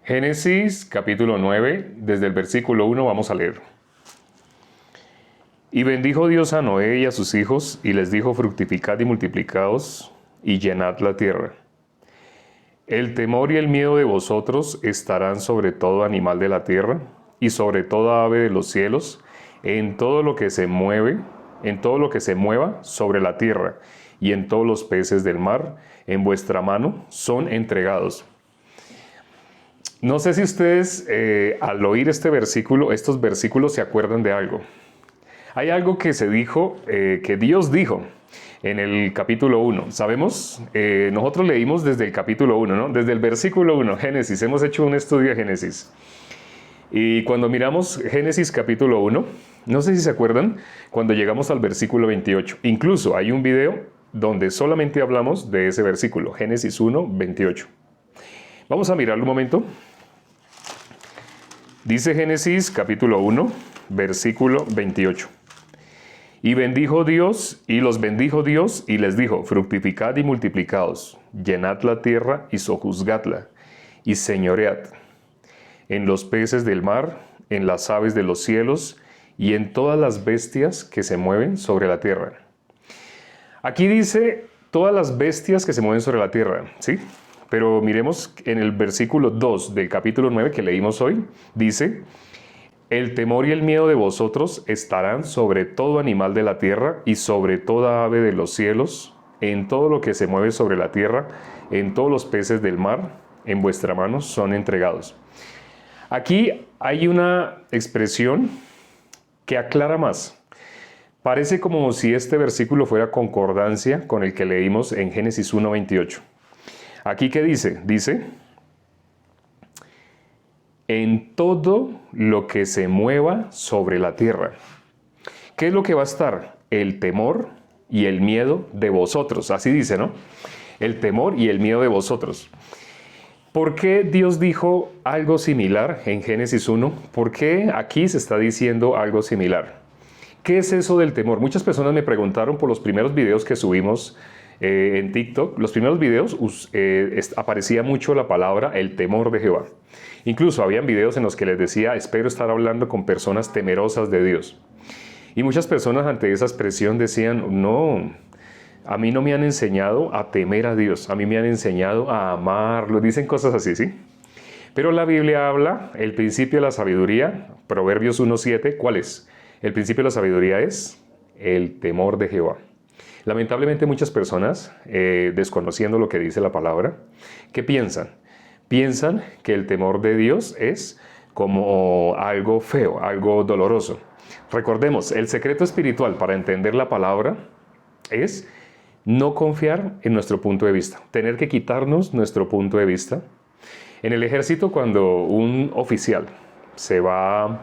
Génesis capítulo 9, desde el versículo 1 vamos a leer. Y bendijo Dios a Noé y a sus hijos, y les dijo: fructificad y multiplicaos, y llenad la tierra. El temor y el miedo de vosotros estarán sobre todo animal de la tierra, y sobre toda ave de los cielos, en todo lo que se mueve, en todo lo que se mueva sobre la tierra, y en todos los peces del mar, en vuestra mano son entregados. No sé si ustedes al oír este versículo, estos versículos se acuerdan de algo. Hay algo que se dijo, que Dios dijo en el capítulo 1. Sabemos, nosotros leímos desde el capítulo 1, ¿no? Desde el versículo 1, Génesis. Hemos hecho un estudio de Génesis. Y cuando miramos Génesis capítulo 1, no sé si se acuerdan, cuando llegamos al versículo 28. Incluso hay un video donde solamente hablamos de ese versículo, Génesis 1, 28. Vamos a mirarlo un momento. Dice Génesis capítulo 1, versículo 28. Y bendijo Dios, y los bendijo Dios, y les dijo: fructificad y multiplicaos, llenad la tierra y sojuzgadla, y señoread en los peces del mar, en las aves de los cielos, y en todas las bestias que se mueven sobre la tierra. Aquí dice todas las bestias que se mueven sobre la tierra, ¿sí? Pero miremos en el versículo 2 del capítulo 9 que leímos hoy, dice: el temor y el miedo de vosotros estarán sobre todo animal de la tierra y sobre toda ave de los cielos, en todo lo que se mueve sobre la tierra, en todos los peces del mar, en vuestra mano son entregados. Aquí hay una expresión que aclara más. Parece como si este versículo fuera concordancia con el que leímos en Génesis 1:28. Aquí, ¿qué dice? Dice: en todo lo que se mueva sobre la tierra. ¿Qué es lo que va a estar? El temor y el miedo de vosotros. Así dice, ¿no? El temor y el miedo de vosotros. ¿Por qué Dios dijo algo similar en Génesis 1? ¿Por qué aquí se está diciendo algo similar? ¿Qué es eso del temor? Muchas personas me preguntaron por los primeros videos que subimos en TikTok. Los primeros videos aparecía mucho la palabra el temor de Jehová. Incluso habían videos en los que les decía: espero estar hablando con personas temerosas de Dios. Y muchas personas ante esa expresión decían: no, a mí no me han enseñado a temer a Dios, a mí me han enseñado a amarlo. Dicen cosas así, ¿sí? Pero la Biblia habla, el principio de la sabiduría, Proverbios 1:7, ¿cuál es? El principio de la sabiduría es el temor de Jehová. Lamentablemente muchas personas, desconociendo lo que dice la palabra, ¿qué piensan? Piensan que el temor de Dios es como algo feo, algo doloroso. Recordemos, el secreto espiritual para entender la palabra es no confiar en nuestro punto de vista, tener que quitarnos nuestro punto de vista. En el ejército, cuando un oficial se va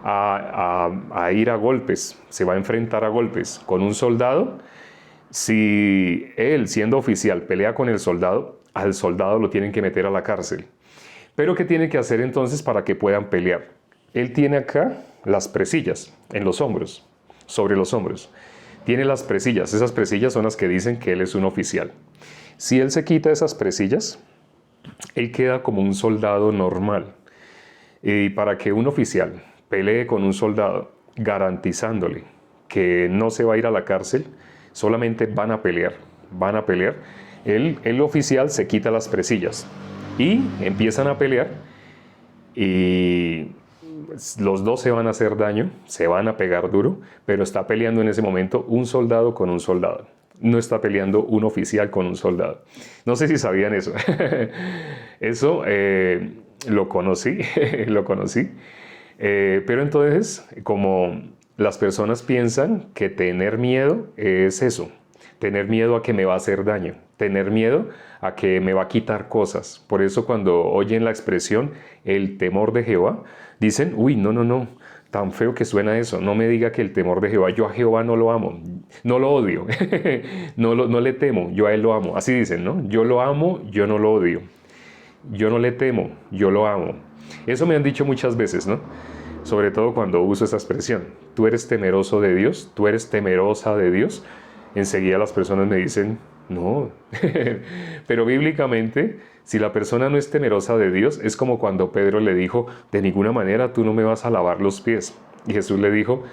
a ir a golpes, se va a enfrentar a golpes con un soldado, si él, siendo oficial, pelea con el soldado, al soldado lo tienen que meter a la cárcel. Pero ¿qué tiene que hacer entonces para que puedan pelear? Él tiene acá las presillas en los hombros, sobre los hombros. Tiene las presillas. Esas presillas son las que dicen que él es un oficial. Si él se quita esas presillas, él queda como un soldado normal. Y para que un oficial pelee con un soldado, garantizándole que no se va a ir a la cárcel, solamente van a pelear. El oficial se quita las presillas y empiezan a pelear, y los dos se van a hacer daño, se van a pegar duro, pero está peleando en ese momento un soldado con un soldado. No está peleando un oficial con un soldado. No sé si sabían eso. Eso lo conocí, pero entonces, como las personas piensan que tener miedo es eso, tener miedo a que me va a hacer daño, tener miedo a que me va a quitar cosas. Por eso cuando oyen la expresión el temor de Jehová, dicen: uy, no, tan feo que suena eso, no me diga que el temor de Jehová, yo a Jehová no lo amo, no lo odio, no le temo, yo a él lo amo. Así dicen, ¿no? Yo lo amo, yo no lo odio. Yo no le temo, yo lo amo. Eso me han dicho muchas veces, ¿no? Sobre todo cuando uso esa expresión. Tú eres temeroso de Dios, tú eres temerosa de Dios. Enseguida las personas me dicen: No, pero bíblicamente, si la persona no es temerosa de Dios, es como cuando Pedro le dijo, de ninguna manera tú no me vas a lavar los pies. Y Jesús le dijo,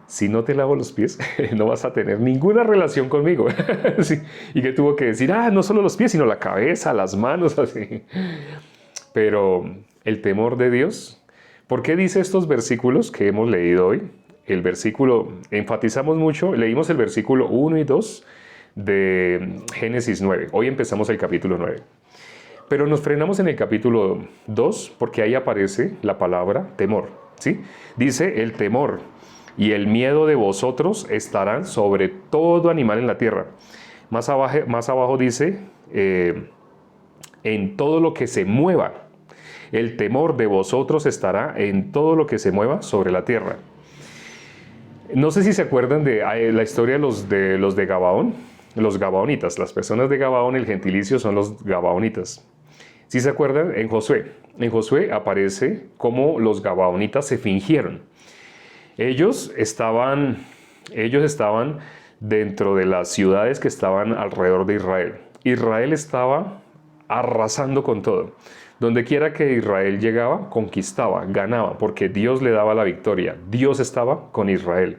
si no te lavo los pies, no vas a tener ninguna relación conmigo. Sí. Y que tuvo que decir, no solo los pies, sino la cabeza, las manos, así. Pero el temor de Dios, ¿por qué dice estos versículos que hemos leído hoy? El versículo, enfatizamos mucho, leímos el versículo 1 y 2 de Génesis 9. Hoy empezamos el capítulo 9. Pero nos frenamos en el capítulo 2 porque ahí aparece la palabra temor, ¿sí? Dice, el temor y el miedo de vosotros estarán sobre todo animal en la tierra. Más abajo dice, en todo lo que se mueva. El temor de vosotros estará en todo lo que se mueva sobre la tierra. No sé si se acuerdan de la historia de los de Gabaón, los gabaonitas. Las personas de Gabaón, el gentilicio son los gabaonitas. Si se acuerdan, en Josué aparece cómo los gabaonitas se fingieron. Ellos estaban dentro de las ciudades que estaban alrededor de Israel. Israel estaba arrasando con todo. Donde quiera que Israel llegaba, conquistaba, ganaba, porque Dios le daba la victoria. Dios estaba con Israel.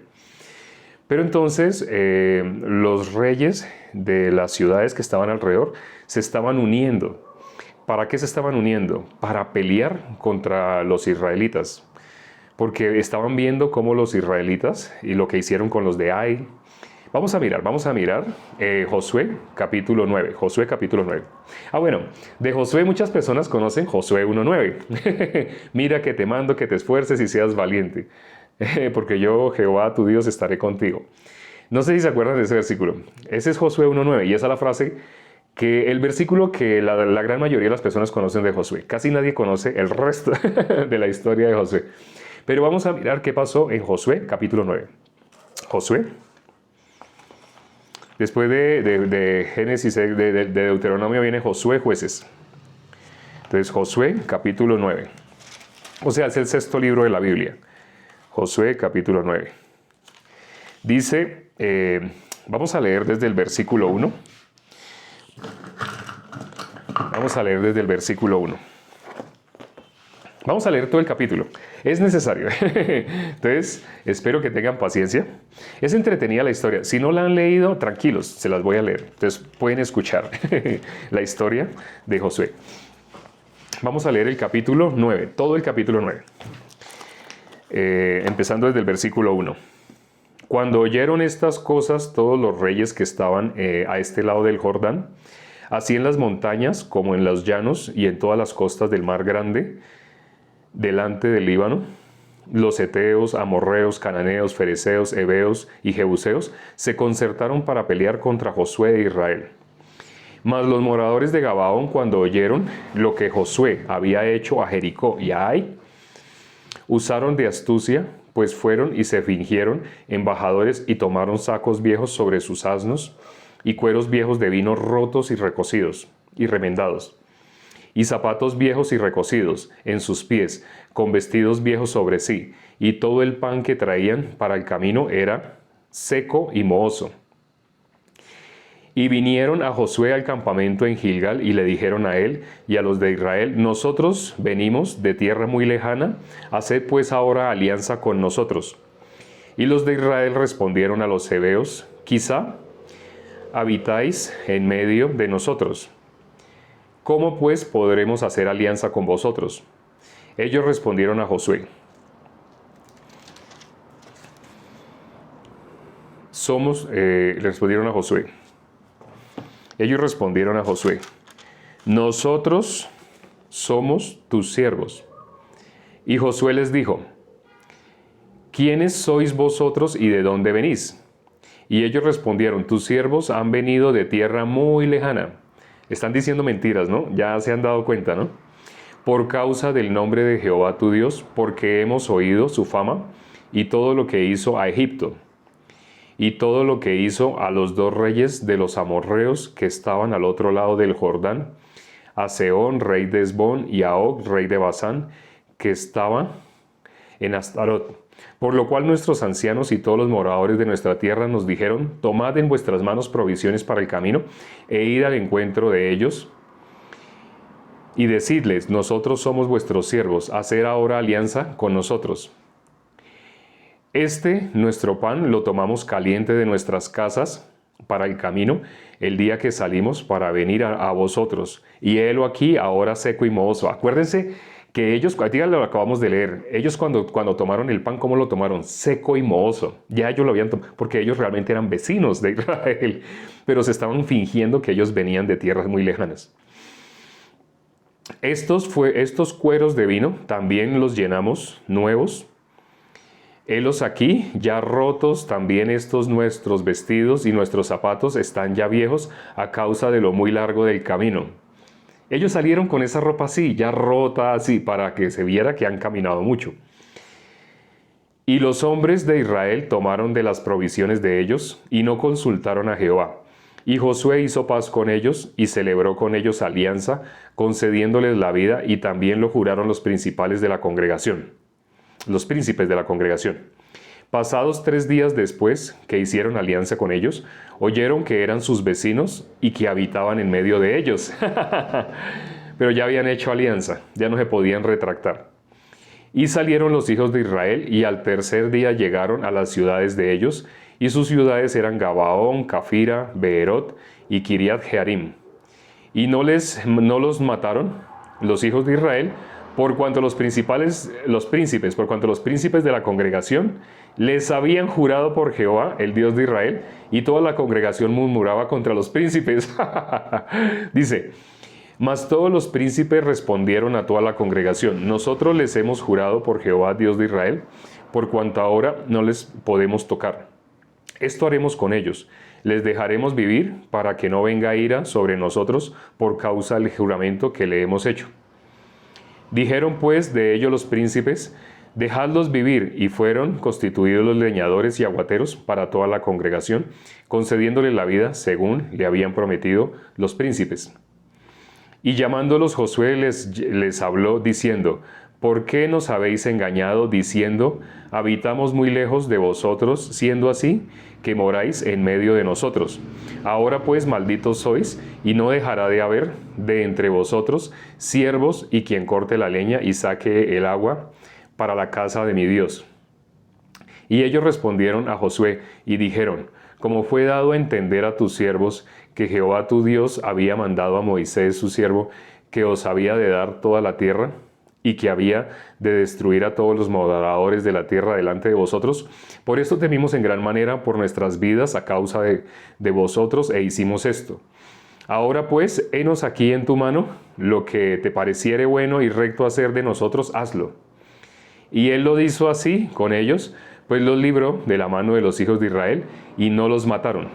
Pero entonces los reyes de las ciudades que estaban alrededor se estaban uniendo. ¿Para qué se estaban uniendo? Para pelear contra los israelitas. Porque estaban viendo cómo los israelitas y lo que hicieron con los de Ai. Vamos a mirar Josué capítulo 9. Josué capítulo 9. Bueno, de Josué muchas personas conocen Josué 1:9. Mira que te mando que te esfuerces y seas valiente, porque yo, Jehová, tu Dios, estaré contigo. No sé si se acuerdan de ese versículo. Ese es Josué 1:9 y esa es la frase el versículo que la gran mayoría de las personas conocen de Josué. Casi nadie conoce el resto de la historia de Josué. Pero vamos a mirar qué pasó en Josué capítulo 9. Josué. Después de Génesis, de Deuteronomio viene Josué, Jueces. Entonces Josué capítulo 9. O sea, es el sexto libro de la Biblia. Josué capítulo 9. Dice, vamos a leer desde el versículo 1. Vamos a leer desde el versículo 1. Vamos a leer todo el capítulo. Es necesario. Entonces, espero que tengan paciencia. Es entretenida la historia. Si no la han leído, tranquilos, se las voy a leer. Entonces, pueden escuchar la historia de Josué. Vamos a leer el capítulo 9, todo el capítulo 9. Empezando desde el versículo 1. Cuando oyeron estas cosas todos los reyes que estaban a este lado del Jordán, así en las montañas como en los llanos y en todas las costas del mar grande, delante del Líbano, los heteos, amorreos, cananeos, fereceos, heveos y jebuseos se concertaron para pelear contra Josué de Israel. Mas los moradores de Gabaón, cuando oyeron lo que Josué había hecho a Jericó y a Ai, usaron de astucia, pues fueron y se fingieron embajadores y tomaron sacos viejos sobre sus asnos y cueros viejos de vino rotos y recocidos y remendados, y zapatos viejos y recocidos en sus pies, con vestidos viejos sobre sí, y todo el pan que traían para el camino era seco y mohoso. Y vinieron a Josué al campamento en Gilgal y le dijeron a él y a los de Israel, nosotros venimos de tierra muy lejana, haced pues ahora alianza con nosotros. Y los de Israel respondieron a los heveos, quizá habitáis en medio de nosotros. ¿Cómo pues podremos hacer alianza con vosotros? Ellos respondieron a Josué, ellos respondieron a Josué, nosotros somos tus siervos. Y Josué les dijo, ¿quiénes sois vosotros y de dónde venís? Y ellos respondieron, tus siervos han venido de tierra muy lejana. Están diciendo mentiras, ¿no? Ya se han dado cuenta, ¿no? Por causa del nombre de Jehová tu Dios, porque hemos oído su fama y todo lo que hizo a Egipto, y todo lo que hizo a los dos reyes de los amorreos que estaban al otro lado del Jordán, a Sehón, rey de Hesbón, y a Og, rey de Basán, que estaba en Astarot. Por lo cual nuestros ancianos y todos los moradores de nuestra tierra nos dijeron: tomad en vuestras manos provisiones para el camino, e id al encuentro de ellos, y decidles: nosotros somos vuestros siervos, haced ahora alianza con nosotros. Nuestro pan lo tomamos caliente de nuestras casas para el camino, el día que salimos para venir a vosotros, y helo aquí ahora seco y mohoso. Acuérdense que ellos, díganlo, lo acabamos de leer, ellos cuando tomaron el pan, ¿cómo lo tomaron? Seco y mohoso. Ya ellos lo habían tomado, porque ellos realmente eran vecinos de Israel, pero se estaban fingiendo que ellos venían de tierras muy lejanas. Estos cueros de vino también los llenamos nuevos. Helos aquí, ya rotos, también estos nuestros vestidos y nuestros zapatos están ya viejos a causa de lo muy largo del camino. Ellos salieron con esa ropa así, ya rota así, para que se viera que han caminado mucho. Y los hombres de Israel tomaron de las provisiones de ellos y no consultaron a Jehová. Y Josué hizo paz con ellos y celebró con ellos alianza, concediéndoles la vida, y también lo juraron los principales de la congregación. Los príncipes de la congregación. Pasados 3 días después que hicieron alianza con ellos, oyeron que eran sus vecinos y que habitaban en medio de ellos. Pero ya habían hecho alianza, ya no se podían retractar. Y salieron los hijos de Israel, y al tercer día llegaron a las ciudades de ellos, y sus ciudades eran Gabaón, Cafira, Beerot y Kiriat Jearim. Y no los mataron los hijos de Israel, por cuanto los príncipes de la congregación les habían jurado por Jehová, el Dios de Israel, y toda la congregación murmuraba contra los príncipes. Dice: mas todos los príncipes respondieron a toda la congregación: nosotros les hemos jurado por Jehová, Dios de Israel, por cuanto ahora no les podemos tocar. Esto haremos con ellos: les dejaremos vivir, para que no venga ira sobre nosotros por causa del juramento que le hemos hecho. Dijeron pues de ellos los príncipes: dejadlos vivir, y fueron constituidos los leñadores y aguateros para toda la congregación, concediéndoles la vida según le habían prometido los príncipes. Y llamándolos Josué les habló diciendo: ¿por qué nos habéis engañado diciendo: habitamos muy lejos de vosotros, siendo así que moráis en medio de nosotros? Ahora pues malditos sois, y no dejará de haber de entre vosotros siervos y quien corte la leña y saque el agua para la casa de mi Dios. Y ellos respondieron a Josué y dijeron: como fue dado a entender a tus siervos que Jehová tu Dios había mandado a Moisés su siervo, que os había de dar toda la tierra, y que había de destruir a todos los moradores de la tierra delante de vosotros, por esto temimos en gran manera por nuestras vidas a causa de vosotros, e hicimos esto. Ahora pues, henos aquí en tu mano, lo que te pareciere bueno y recto hacer de nosotros, hazlo. Y él lo hizo así con ellos, pues los libró de la mano de los hijos de Israel, y no los mataron.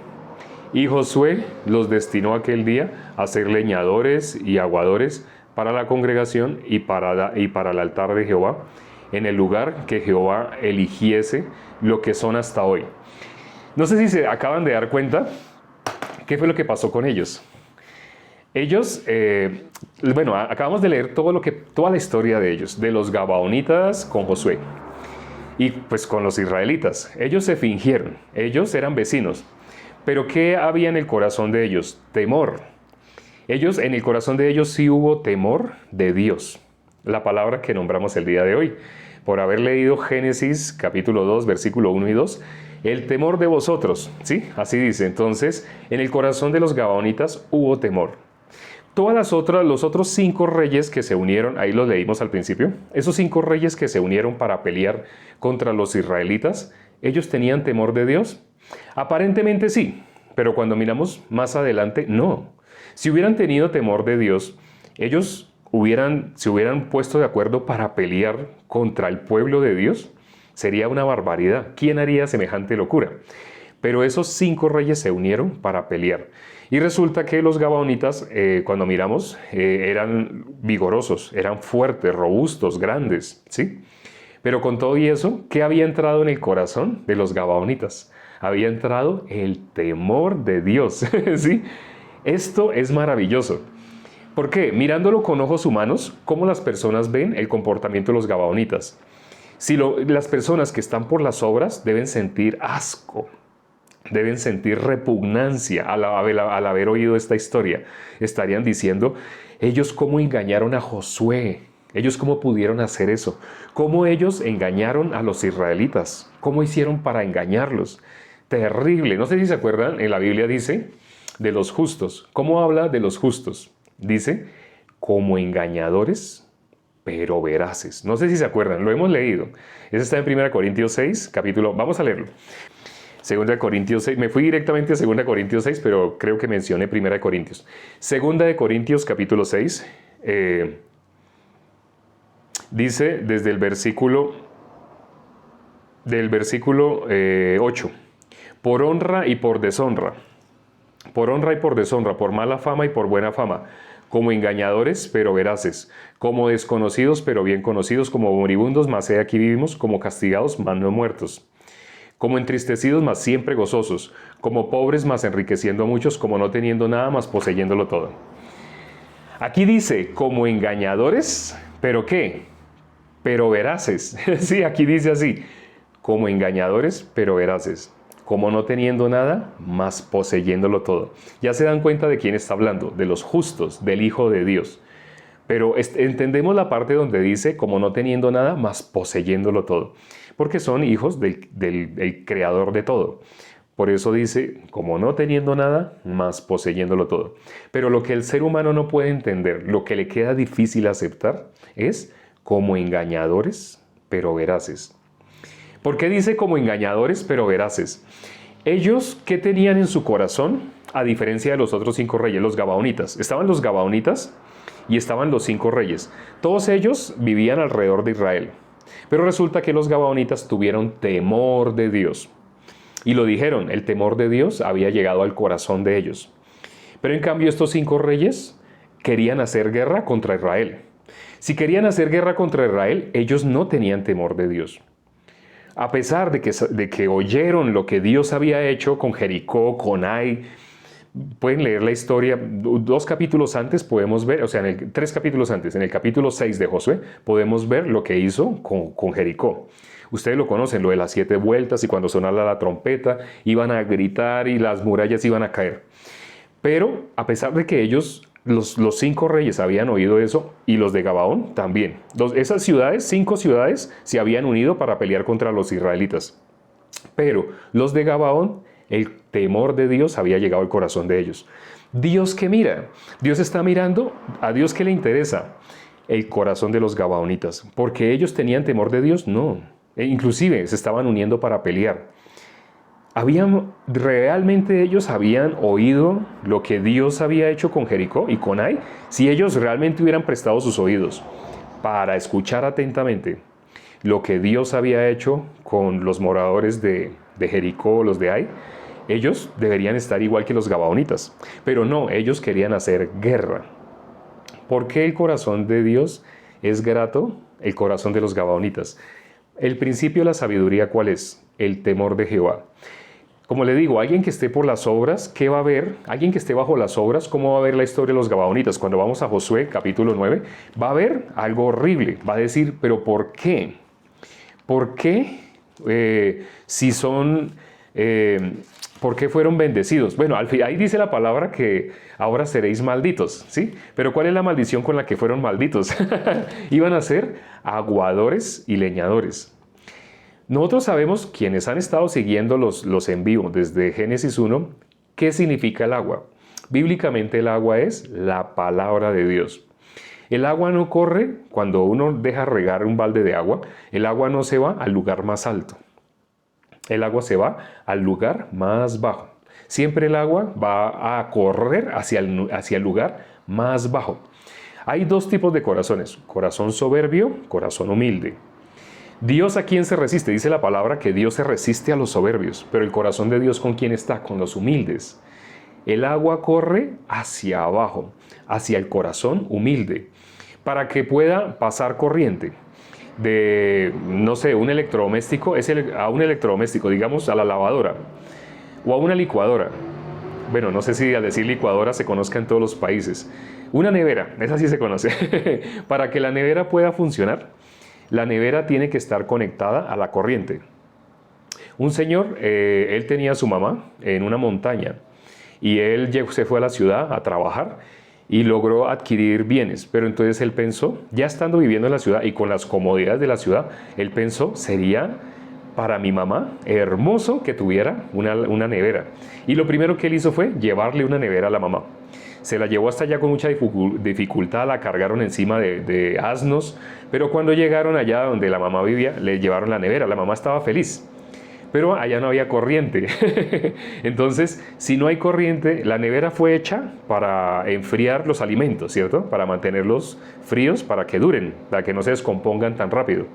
Y Josué los destinó aquel día a ser leñadores y aguadores para la congregación y para el altar de Jehová, en el lugar que Jehová eligiese, lo que son hasta hoy. No sé si se acaban de dar cuenta qué fue lo que pasó con ellos. Ellos, acabamos de leer toda la historia de ellos, de los gabaonitas con Josué y pues con los israelitas. Ellos se fingieron, ellos eran vecinos, pero ¿qué había en el corazón de ellos? Temor. En el corazón de ellos sí hubo temor de Dios, la palabra que nombramos el día de hoy. Por haber leído Génesis capítulo 2, versículo 1 y 2, el temor de vosotros, ¿sí? Así dice. Entonces, en el corazón de los gabaonitas hubo temor. Los otros 5 reyes que se unieron, ahí los leímos al principio, esos 5 reyes que se unieron para pelear contra los israelitas, ¿ellos tenían temor de Dios? Aparentemente sí, pero cuando miramos más adelante, no. Si hubieran tenido temor de Dios, ellos se hubieran puesto de acuerdo para pelear contra el pueblo de Dios. Sería una barbaridad. ¿Quién haría semejante locura? Pero esos 5 reyes se unieron para pelear. Y resulta que los gabaonitas, cuando miramos, eran vigorosos, eran fuertes, robustos, grandes, ¿sí? Pero con todo y eso, ¿qué había entrado en el corazón de los gabaonitas? Había entrado el temor de Dios, ¿sí? Esto es maravilloso. ¿Por qué? Mirándolo con ojos humanos, ¿cómo las personas ven el comportamiento de los gabaonitas? Las personas que están por las obras deben sentir asco, deben sentir repugnancia al haber oído esta historia. Estarían diciendo, ellos cómo engañaron a Josué, ellos cómo pudieron hacer eso, cómo ellos engañaron a los israelitas, cómo hicieron para engañarlos. Terrible. No sé si se acuerdan, en la Biblia dice de los justos. ¿Cómo habla de los justos? Dice, como engañadores, pero veraces. No sé si se acuerdan, lo hemos leído. Eso está en 1 Corintios 6, capítulo, vamos a leerlo. 2 Corintios 6, me fui directamente a 2 Corintios 6, pero creo que mencioné 1 Corintios. 2 Corintios, capítulo 6, dice desde el versículo 8, por honra y por deshonra, por mala fama y por buena fama, como engañadores, pero veraces, como desconocidos, pero bien conocidos, como moribundos, mas he aquí vivimos, como castigados, mas no muertos, como entristecidos, mas siempre gozosos, como pobres, mas enriqueciendo a muchos, como no teniendo nada, mas poseyéndolo todo. Aquí dice, como engañadores, ¿pero qué? Pero veraces. Sí, aquí dice así, como engañadores, pero veraces. Como no teniendo nada, mas poseyéndolo todo. Ya se dan cuenta de quién está hablando, de los justos, del Hijo de Dios. Pero entendemos la parte donde dice, como no teniendo nada, mas poseyéndolo todo. Porque son hijos del Creador de todo. Por eso dice, como no teniendo nada, mas poseyéndolo todo. Pero lo que el ser humano no puede entender, lo que le queda difícil aceptar, es como engañadores, pero veraces. ¿Por qué dice como engañadores, pero veraces? Ellos, ¿qué tenían en su corazón? A diferencia de los otros 5 reyes, los gabaonitas. Estaban los gabaonitas y estaban los 5 reyes. Todos ellos vivían alrededor de Israel. Pero resulta que los gabaonitas tuvieron temor de Dios. Y lo dijeron, el temor de Dios había llegado al corazón de ellos. Pero en cambio estos 5 reyes querían hacer guerra contra Israel. Si querían hacer guerra contra Israel, ellos no tenían temor de Dios. A pesar de que oyeron lo que Dios había hecho con Jericó, con Ai, pueden leer la historia, 2 capítulos antes podemos ver, o sea, 3 capítulos antes, en el capítulo 6 de Josué, podemos ver lo que hizo con Jericó. Ustedes lo conocen, lo de las 7 vueltas y cuando sonaba la trompeta, iban a gritar y las murallas iban a caer. Pero a pesar de que ellos, los 5 reyes habían oído eso y los de Gabaón también. Esas ciudades, 5 ciudades, se habían unido para pelear contra los israelitas. Pero los de Gabaón, el temor de Dios había llegado al corazón de ellos. ¿Dios qué mira? Dios está mirando, ¿a Dios qué le interesa? El corazón de los gabaonitas. ¿Porque ellos tenían temor de Dios? No. Inclusive se estaban uniendo para pelear. ¿Realmente ellos habían oído lo que Dios había hecho con Jericó y con Ai? Si ellos realmente hubieran prestado sus oídos para escuchar atentamente lo que Dios había hecho con los moradores de Jericó, los de Ai, ellos deberían estar igual que los gabaonitas. Pero no, ellos querían hacer guerra. ¿Por qué el corazón de Dios es grato? El corazón de los gabaonitas. El principio de la sabiduría, ¿cuál es? El temor de Jehová. Como le digo, alguien que esté por las obras, ¿qué va a ver? Alguien que esté bajo las obras, ¿cómo va a ver la historia de los gabaonitas? Cuando vamos a Josué, capítulo 9, va a ver algo horrible. Va a decir, ¿pero por qué? ¿Por qué? ¿Por qué fueron bendecidos? Bueno, ahí dice la palabra que ahora seréis malditos, ¿sí? Pero ¿cuál es la maldición con la que fueron malditos? Iban a ser aguadores y leñadores. Nosotros sabemos, quienes han estado siguiendo los en vivo desde Génesis 1, ¿qué significa el agua? Bíblicamente el agua es la palabra de Dios. El agua no corre cuando uno deja regar un balde de agua. El agua no se va al lugar más alto. El agua se va al lugar más bajo. Siempre el agua va a correr hacia el lugar más bajo. Hay 2 tipos de corazones. Corazón soberbio, corazón humilde. ¿Dios a quién se resiste? Dice la palabra que Dios se resiste a los soberbios. Pero el corazón de Dios, ¿con quién está? Con los humildes. El agua corre hacia abajo, hacia el corazón humilde, para que pueda pasar corriente de, no sé, un electrodoméstico, a un electrodoméstico, digamos a la lavadora o a una licuadora. Bueno, no sé si al decir licuadora se conozca en todos los países. Una nevera, esa sí se conoce. Para que la nevera pueda funcionar, La nevera tiene que estar conectada a la corriente. Un señor, él tenía a su mamá en una montaña y él se fue a la ciudad a trabajar y logró adquirir bienes, pero entonces él pensó, ya estando viviendo en la ciudad y con las comodidades de la ciudad, él pensó, sería para mi mamá hermoso que tuviera una nevera. Y lo primero que él hizo fue llevarle una nevera a la mamá. Se la llevó hasta allá con mucha dificultad, la cargaron encima de asnos, pero cuando llegaron allá donde la mamá vivía, le llevaron la nevera. La mamá estaba feliz, pero allá no había corriente. Entonces, si no hay corriente, la nevera fue hecha para enfriar los alimentos, ¿cierto? Para mantenerlos fríos, para que duren, para que no se descompongan tan rápido.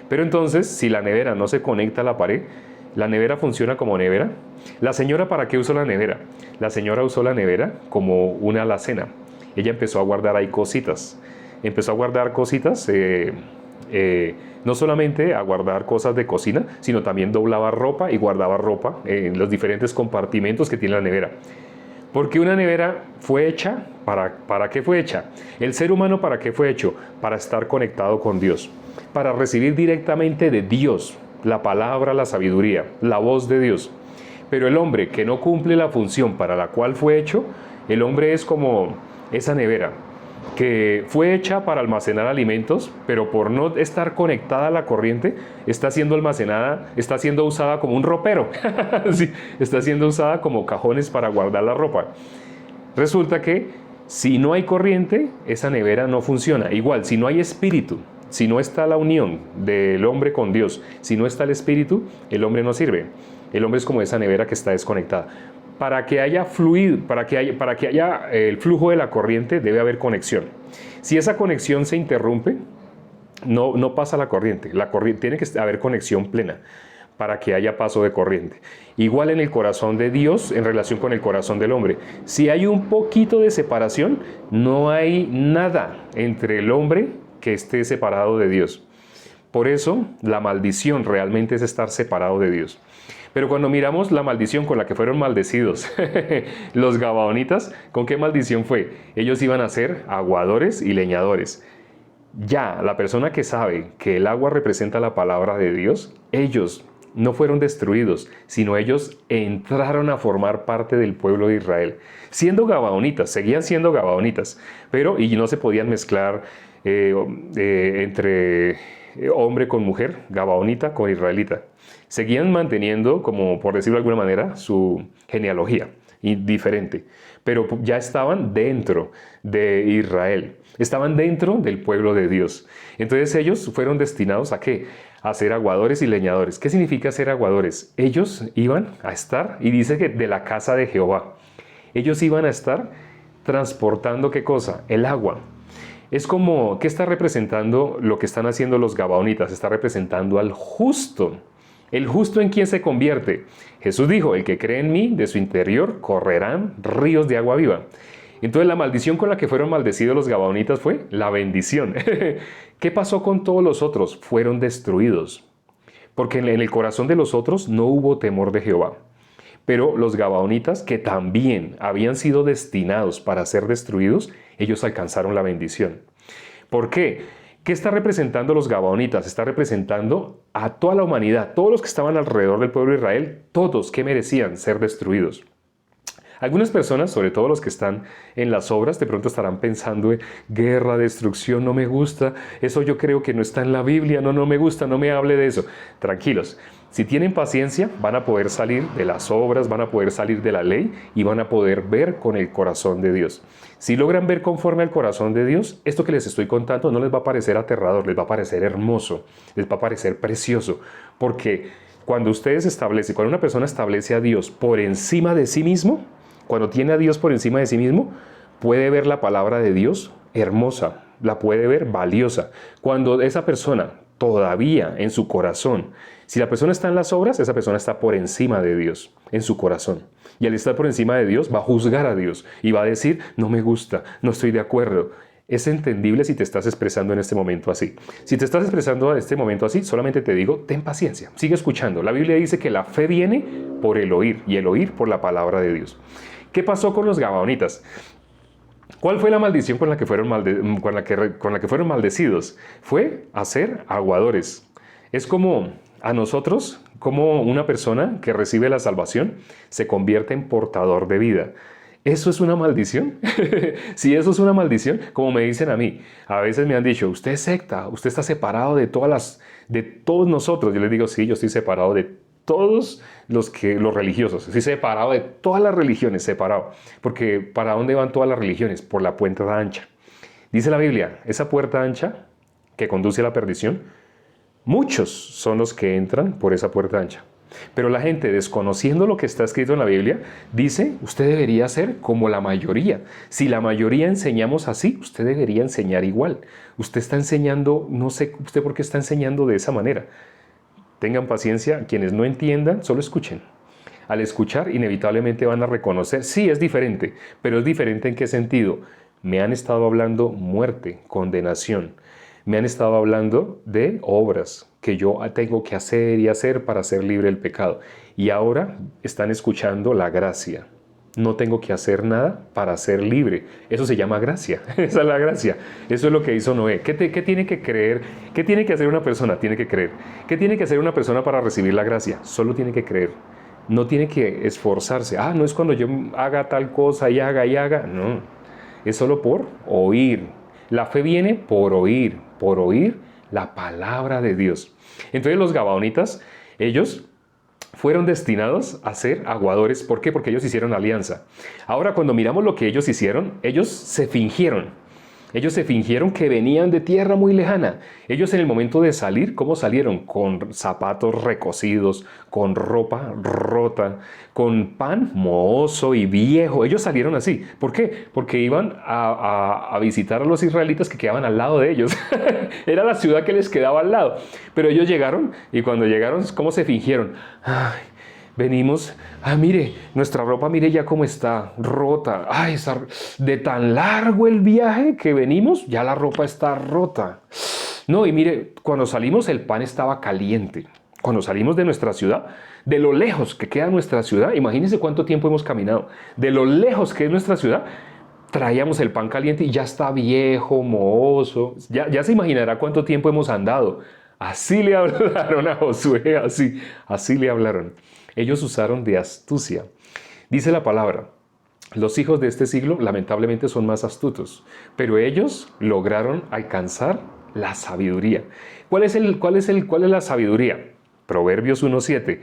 Pero entonces, si la nevera no se conecta a la pared, la nevera funciona como nevera. ¿La señora para qué usó la nevera? La señora usó la nevera como una alacena. Ella empezó a guardar ahí cositas. Empezó a guardar cositas, no solamente a guardar cosas de cocina, sino también doblaba ropa y guardaba ropa en los diferentes compartimentos que tiene la nevera. Porque una nevera fue hecha, ¿para qué fue hecha? El ser humano, ¿para qué fue hecho? Para estar conectado con Dios, para recibir directamente de Dios la palabra, la sabiduría, la voz de Dios. Pero el hombre que no cumple la función para la cual fue hecho, el hombre es como esa nevera, que fue hecha para almacenar alimentos, pero por no estar conectada a la corriente, está siendo almacenada, está siendo usada como un ropero. Sí, está siendo usada como cajones para guardar la ropa. Resulta que si no hay corriente, esa nevera no funciona. Igual, si no hay espíritu, si no está la unión del hombre con Dios, si no está el espíritu, el hombre no sirve. El hombre es como esa nevera que está desconectada. Para que haya fluido, para que haya el flujo de la corriente, debe haber conexión. Si esa conexión se interrumpe, no pasa la corriente. Tiene que haber conexión plena para que haya paso de corriente. Igual en el corazón de Dios en relación con el corazón del hombre. Si hay un poquito de separación, no hay nada entre el hombre que esté separado de Dios. Por eso, la maldición realmente es estar separado de Dios. Pero cuando miramos la maldición con la que fueron maldecidos los gabaonitas, ¿con qué maldición fue? Ellos iban a ser aguadores y leñadores. Ya, la persona que sabe que el agua representa la palabra de Dios, ellos no fueron destruidos, sino ellos entraron a formar parte del pueblo de Israel. Siendo gabaonitas, seguían siendo gabaonitas, y no se podían mezclar entre hombre con mujer, gabaonita con israelita. Seguían manteniendo, como por decirlo de alguna manera, su genealogía diferente, pero ya estaban dentro de Israel, estaban dentro del pueblo de Dios. Entonces ellos fueron destinados ¿a qué? A ser aguadores y leñadores. ¿Qué significa ser aguadores? Ellos iban a estar, y dice que de la casa de Jehová, ellos iban a estar transportando ¿qué cosa? El agua. Es como, ¿qué está representando lo que están haciendo los gabaonitas? Está representando al justo. ¿El justo en quién se convierte? Jesús dijo, el que cree en mí, de su interior correrán ríos de agua viva. Entonces la maldición con la que fueron maldecidos los gabaonitas fue la bendición. ¿Qué pasó con todos los otros? Fueron destruidos. Porque en el corazón de los otros no hubo temor de Jehová. Pero los gabaonitas, que también habían sido destinados para ser destruidos, ellos alcanzaron la bendición. ¿Por qué? ¿Qué está representando los gabaonitas? Está representando a toda la humanidad, todos los que estaban alrededor del pueblo de Israel, todos que merecían ser destruidos. Algunas personas, sobre todo los que están en las obras, de pronto estarán pensando en guerra, destrucción, no me gusta, eso yo creo que no está en la Biblia, no me gusta, no me hable de eso. Tranquilos, si tienen paciencia, van a poder salir de las obras, van a poder salir de la ley y van a poder ver con el corazón de Dios. Si logran ver conforme al corazón de Dios, esto que les estoy contando no les va a parecer aterrador, les va a parecer hermoso, les va a parecer precioso, porque cuando una persona establece a Dios por encima de sí mismo, cuando tiene a Dios por encima de sí mismo, puede ver la palabra de Dios hermosa, la puede ver valiosa. Cuando esa persona todavía en su corazón, si la persona está en las obras, esa persona está por encima de Dios, en su corazón. Y al estar por encima de Dios, va a juzgar a Dios y va a decir, no me gusta, no estoy de acuerdo. Es entendible si te estás expresando en este momento así. Si te estás expresando en este momento así, solamente te digo, ten paciencia, sigue escuchando. La Biblia dice que la fe viene por el oír y el oír por la palabra de Dios. ¿Qué pasó con los gabaonitas? ¿Cuál fue la maldición con la que fueron, con la que fueron maldecidos? Fue hacer aguadores. Es como a nosotros, como una persona que recibe la salvación se convierte en portador de vida. ¿Eso es una maldición? Si eso es una maldición, como me dicen a mí, a veces me han dicho, usted es secta, usted está separado de de todos nosotros. Yo les digo, sí, yo estoy separado de todos los religiosos. Estoy separado de todas las religiones, separado. Porque ¿para dónde van todas las religiones? Por la puerta ancha. Dice la Biblia, esa puerta ancha que conduce a la perdición, muchos son los que entran por esa puerta ancha. Pero la gente, desconociendo lo que está escrito en la Biblia, dice, usted debería ser como la mayoría. Si la mayoría enseñamos así, usted debería enseñar igual. Usted está enseñando, no sé usted por qué está enseñando de esa manera. Tengan paciencia, quienes no entiendan, solo escuchen. Al escuchar, inevitablemente van a reconocer, sí, es diferente, pero es diferente ¿en qué sentido? Me han estado hablando muerte, condenación. Me han estado hablando de obras que yo tengo que hacer y hacer para ser libre del pecado. Y ahora están escuchando la gracia. No tengo que hacer nada para ser libre. Eso se llama gracia. Esa es la gracia. Eso es lo que hizo Noé. ¿Qué tiene que creer? ¿Qué tiene que hacer una persona? Tiene que creer. ¿Qué tiene que hacer una persona para recibir la gracia? Solo tiene que creer. No tiene que esforzarse. No es cuando yo haga tal cosa y haga y haga. No. Es solo por oír. La fe viene por oír la palabra de Dios. Entonces los gabaonitas, ellos fueron destinados a ser aguadores. ¿Por qué? Porque ellos hicieron alianza. Ahora, cuando miramos lo que ellos hicieron, ellos se fingieron. Ellos se fingieron que venían de tierra muy lejana. Ellos en el momento de salir, ¿cómo salieron? Con zapatos recocidos, con ropa rota, con pan mohoso y viejo. Ellos salieron así. ¿Por qué? Porque iban a visitar a los israelitas que quedaban al lado de ellos. Era la ciudad que les quedaba al lado. Pero ellos llegaron y cuando llegaron, ¿cómo se fingieron? Venimos, mire, nuestra ropa, mire ya cómo está, rota. De tan largo el viaje que venimos, ya la ropa está rota. No, y mire, cuando salimos el pan estaba caliente. Cuando salimos de nuestra ciudad, de lo lejos que queda nuestra ciudad, imagínense cuánto tiempo hemos caminado. De lo lejos que es nuestra ciudad, traíamos el pan caliente y ya está viejo, mohoso. Ya se imaginará cuánto tiempo hemos andado. Así le hablaron a Josué, así le hablaron. Ellos usaron de astucia. Dice la palabra, los hijos de este siglo lamentablemente son más astutos, pero ellos lograron alcanzar la sabiduría. ¿Cuál es la sabiduría? Proverbios 1:7.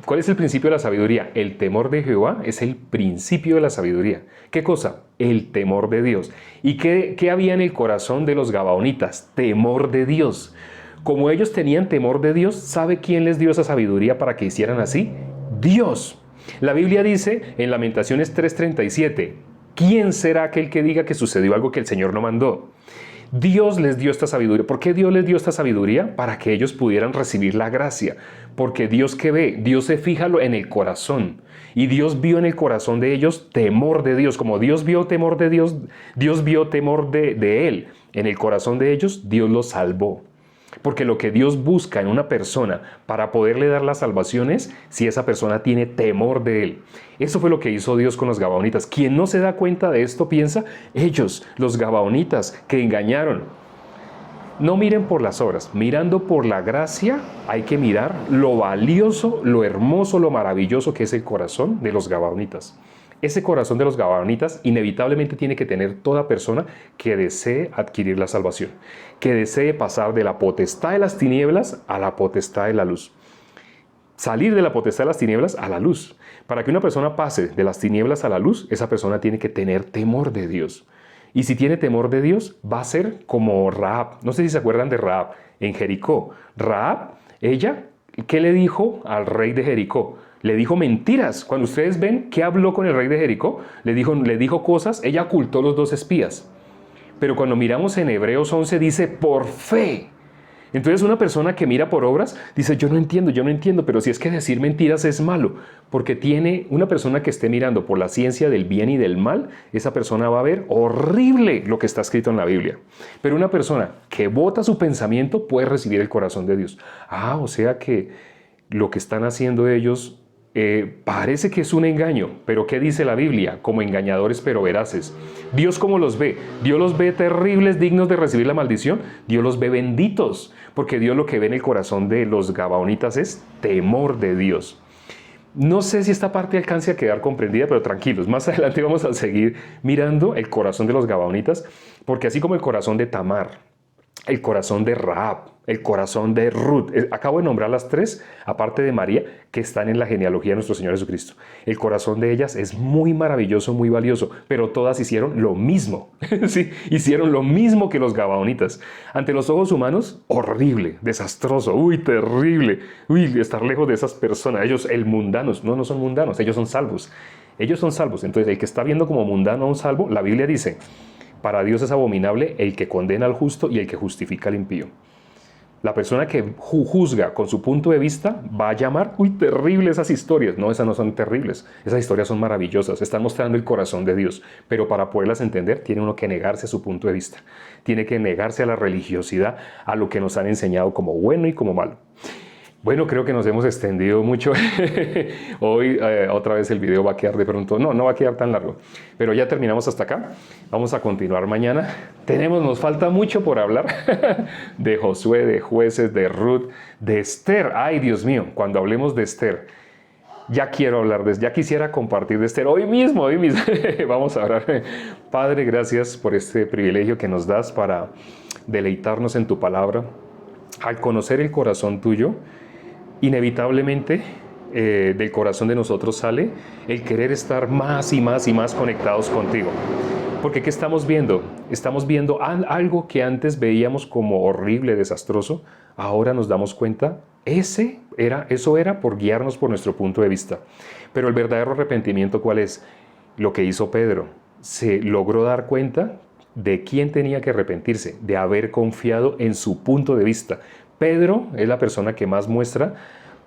¿Cuál es el principio de la sabiduría? El temor de Jehová es el principio de la sabiduría. ¿Qué cosa? El temor de Dios. ¿Y qué había en el corazón de los gabaonitas? Temor de Dios. Como ellos tenían temor de Dios, ¿sabe quién les dio esa sabiduría para que hicieran así? Dios. La Biblia dice en Lamentaciones 3:37, ¿quién será aquel que diga que sucedió algo que el Señor no mandó? Dios les dio esta sabiduría. ¿Por qué Dios les dio esta sabiduría? Para que ellos pudieran recibir la gracia. Porque Dios, ¿qué ve? Dios se fija en el corazón. Y Dios vio en el corazón de ellos temor de Dios. Como Dios vio temor de Dios, Dios vio temor de Él. En el corazón de ellos, Dios los salvó. Porque lo que Dios busca en una persona para poderle dar la salvación es si esa persona tiene temor de Él. Eso fue lo que hizo Dios con los gabaonitas. Quien no se da cuenta de esto piensa, ellos, los gabaonitas, que engañaron. No miren por las obras, mirando por la gracia hay que mirar lo valioso, lo hermoso, lo maravilloso que es el corazón de los gabaonitas. Ese corazón de los gabaonitas inevitablemente tiene que tener toda persona que desee adquirir la salvación, que desee pasar de la potestad de las tinieblas a la potestad de la luz. Salir de la potestad de las tinieblas a la luz. Para que una persona pase de las tinieblas a la luz, esa persona tiene que tener temor de Dios. Y si tiene temor de Dios, va a ser como Rahab. No sé si se acuerdan de Rahab en Jericó. Rahab, ella, ¿qué le dijo al rey de Jericó? Le dijo mentiras. Cuando ustedes ven qué habló con el rey de Jericó, le dijo cosas, ella ocultó los 2 espías. Pero cuando miramos en Hebreos 11 dice, por fe. Entonces una persona que mira por obras dice, yo no entiendo, pero si es que decir mentiras es malo, porque tiene una persona que esté mirando por la ciencia del bien y del mal, esa persona va a ver horrible lo que está escrito en la Biblia. Pero una persona que bota su pensamiento puede recibir el corazón de Dios. O sea que lo que están haciendo ellos parece que es un engaño, pero ¿qué dice la Biblia? Como engañadores pero veraces. ¿Dios cómo los ve? Dios los ve terribles, dignos de recibir la maldición. Dios los ve benditos, porque Dios lo que ve en el corazón de los gabaonitas es temor de Dios. No sé si esta parte alcance a quedar comprendida, pero tranquilos, más adelante vamos a seguir mirando el corazón de los gabaonitas, porque así como el corazón de Tamar, el corazón de Rahab, el corazón de Ruth. Acabo de nombrar las tres, aparte de María, que están en la genealogía de nuestro Señor Jesucristo. El corazón de ellas es muy maravilloso, muy valioso, pero todas hicieron lo mismo. Sí, hicieron lo mismo que los gabaonitas. Ante los ojos humanos, horrible, desastroso, terrible. Estar lejos de esas personas. Ellos, mundanos, no son mundanos, ellos son salvos. Ellos son salvos. Entonces, el que está viendo como mundano a un salvo, la Biblia dice: para Dios es abominable el que condena al justo y el que justifica al impío. La persona que juzga con su punto de vista va a llamar, terrible esas historias. No, esas no son terribles. Esas historias son maravillosas. Están mostrando el corazón de Dios. Pero para poderlas entender, tiene uno que negarse a su punto de vista. Tiene que negarse a la religiosidad, a lo que nos han enseñado como bueno y como malo. Bueno, creo que nos hemos extendido mucho. Hoy otra vez el video va a quedar de pronto, no va a quedar tan largo, pero ya terminamos hasta acá. Vamos a continuar mañana. Nos falta mucho por hablar de Josué, de Jueces, de Ruth, de Esther. Ay, Dios mío, cuando hablemos de Esther, ya quiero hablar ya quisiera compartir de Esther hoy mismo. Vamos a orar. Padre, gracias por este privilegio que nos das para deleitarnos en tu palabra. Al conocer el corazón tuyo, inevitablemente del corazón de nosotros sale el querer estar más y más y más conectados contigo. Porque ¿qué estamos viendo? Estamos viendo algo que antes veíamos como horrible, desastroso. Ahora nos damos cuenta, eso era por guiarnos por nuestro punto de vista. Pero el verdadero arrepentimiento, ¿cuál es? Lo que hizo Pedro. Se logró dar cuenta de quién tenía que arrepentirse, de haber confiado en su punto de vista. Pedro es la persona que más muestra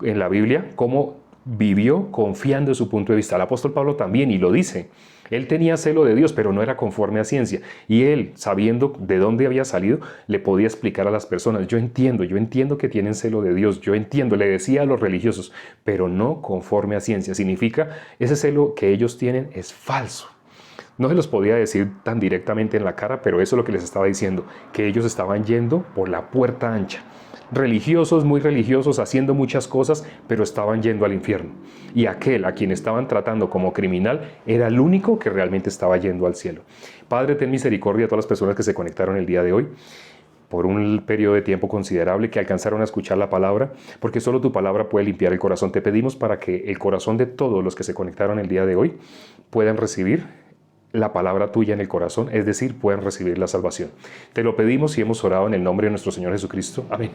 en la Biblia cómo vivió confiando en su punto de vista. El apóstol Pablo también, y lo dice. Él tenía celo de Dios, pero no era conforme a ciencia. Y él, sabiendo de dónde había salido, le podía explicar a las personas: yo entiendo que tienen celo de Dios, yo entiendo, le decía a los religiosos, pero no conforme a ciencia. Significa, ese celo que ellos tienen es falso. No se los podía decir tan directamente en la cara, pero eso es lo que les estaba diciendo, que ellos estaban yendo por la puerta ancha. Religiosos, muy religiosos, haciendo muchas cosas, pero estaban yendo al infierno. Y aquel a quien estaban tratando como criminal era el único que realmente estaba yendo al cielo. Padre, ten misericordia a todas las personas que se conectaron el día de hoy, por un periodo de tiempo considerable, que alcanzaron a escuchar la palabra, porque solo tu palabra puede limpiar el corazón. Te pedimos para que el corazón de todos los que se conectaron el día de hoy puedan recibir la palabra tuya en el corazón, es decir, puedan recibir la salvación. Te lo pedimos y hemos orado en el nombre de nuestro Señor Jesucristo. Amén.